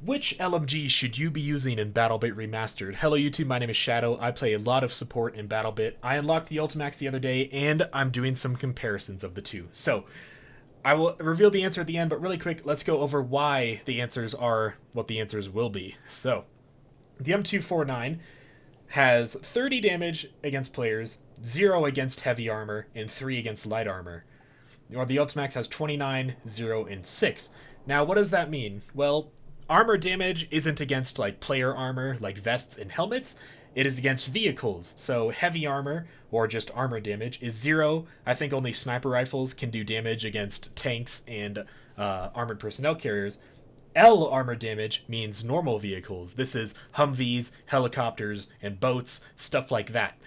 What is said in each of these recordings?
Which LMG should you be using in BattleBit Remastered? Hello YouTube, my name is Shadow. I play a lot of support in BattleBit. I unlocked the Ultimax the other day, and I'm doing some comparisons of the two. So, I will reveal the answer at the end, but really quick, let's go over why the answers are what the answers will be. So, the M249 has 30 damage against players, 0 against heavy armor, and 3 against light armor. Or the Ultimax has 29, 0, and 6. Now, what does that mean? Well, armor damage isn't against like player armor, like vests and helmets. It is against vehicles. So heavy armor, or just armor damage, is 0. I think only sniper rifles can do damage against tanks and armored personnel carriers. L armor damage means normal vehicles. This is Humvees, helicopters, and boats, stuff like that.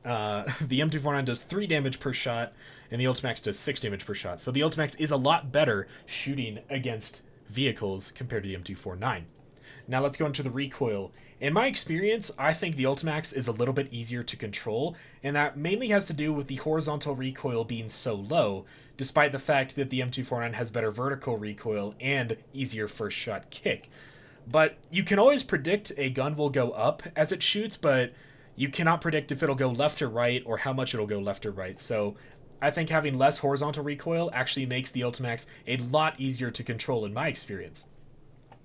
The M249 does 3 damage per shot, and the Ultimax does 6 damage per shot. So the Ultimax is a lot better shooting against vehicles compared to the M249. Now let's go into the recoil. In my experience, I think the Ultimax is a little bit easier to control, and that mainly has to do with the horizontal recoil being so low, despite the fact that the M249 has better vertical recoil and easier first shot kick. But you can always predict a gun will go up as it shoots, but you cannot predict if it'll go left or right or how much it'll go left or right. So I think having less horizontal recoil actually makes the Ultimax a lot easier to control in my experience.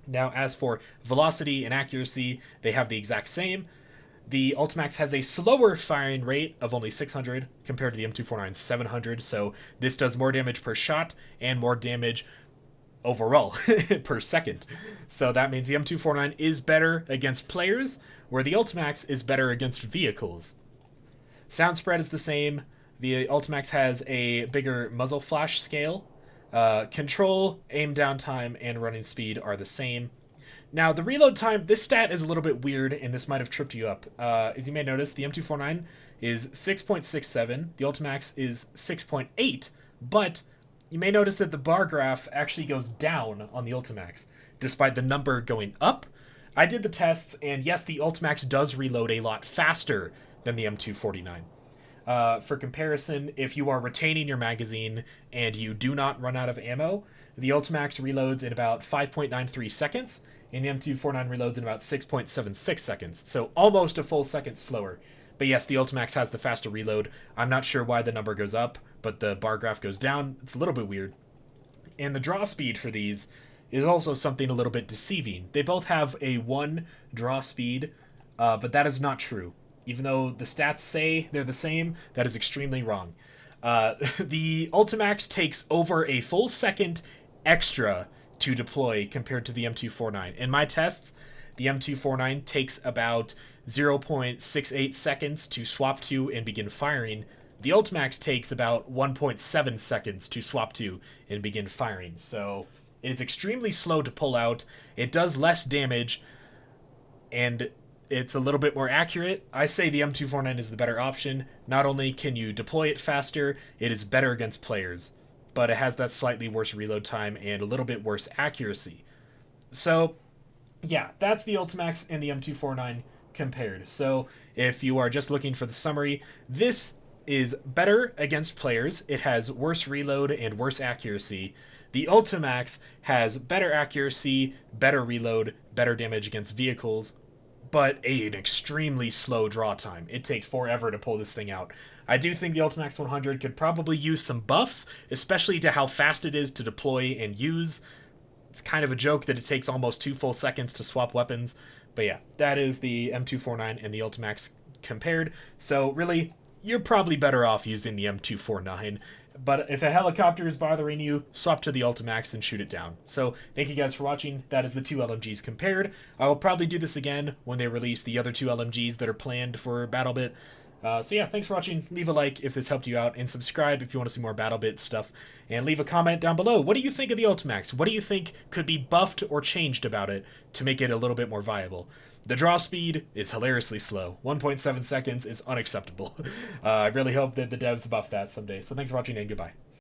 Now, as for velocity and accuracy, they have the exact same. The Ultimax has a slower firing rate of only 600 compared to the M249's 700, so this does more damage per shot and more damage overall per second. So that means the M249 is better against players, where the Ultimax is better against vehicles. Sound spread is the same. The Ultimax has a bigger muzzle flash scale. Control, aim down time, and running speed are the same. Now, the reload time, this stat is a little bit weird, and this might have tripped you up. As you may notice, the M249 is 6.67, the Ultimax is 6.8, but you may notice that the bar graph actually goes down on the Ultimax, despite the number going up. I did the tests, and yes, the Ultimax does reload a lot faster than the M249. For comparison, if you are retaining your magazine and you do not run out of ammo, the Ultimax reloads in about 5.93 seconds, and the M249 reloads in about 6.76 seconds, so almost a full second slower. But yes, the Ultimax has the faster reload. I'm not sure why the number goes up, but the bar graph goes down. It's a little bit weird. And the draw speed for these is also something a little bit deceiving. They both have a 1 draw speed, but that is not true. Even though the stats say they're the same, that is extremely wrong. The Ultimax takes over a full second extra to deploy compared to the M249. In my tests, the M249 takes about 0.68 seconds to swap to and begin firing. The Ultimax takes about 1.7 seconds to swap to and begin firing. So it is extremely slow to pull out. It does less damage, and it's a little bit more accurate. I say the M249 is the better option. Not only can you deploy it faster, it is better against players, but it has that slightly worse reload time and a little bit worse accuracy. So, yeah, that's the Ultimax and the M249 compared. So, if you are just looking for the summary, this is better against players. It has worse reload and worse accuracy. The Ultimax has better accuracy, better reload, better damage against vehicles, but an extremely slow draw time. It takes forever to pull this thing out. I do think the Ultimax 100 could probably use some buffs, especially to how fast it is to deploy and use. It's kind of a joke that it takes almost 2 full seconds to swap weapons. But yeah, that is the M249 and the Ultimax compared. So really, you're probably better off using the M249. But if a helicopter is bothering you, swap to the Ultimax and shoot it down. So thank you guys for watching. That is the 2 LMGs compared. I will probably do this again when they release the other 2 LMGs that are planned for BattleBit. So yeah, thanks for watching. Leave a like if this helped you out, and subscribe if you want to see more BattleBit stuff. And leave a comment down below. What do you think of the Ultimax? What do you think could be buffed or changed about it to make it a little bit more viable? The draw speed is hilariously slow. 1.7 seconds is unacceptable. I really hope that the devs buff that someday. So thanks for watching, and goodbye.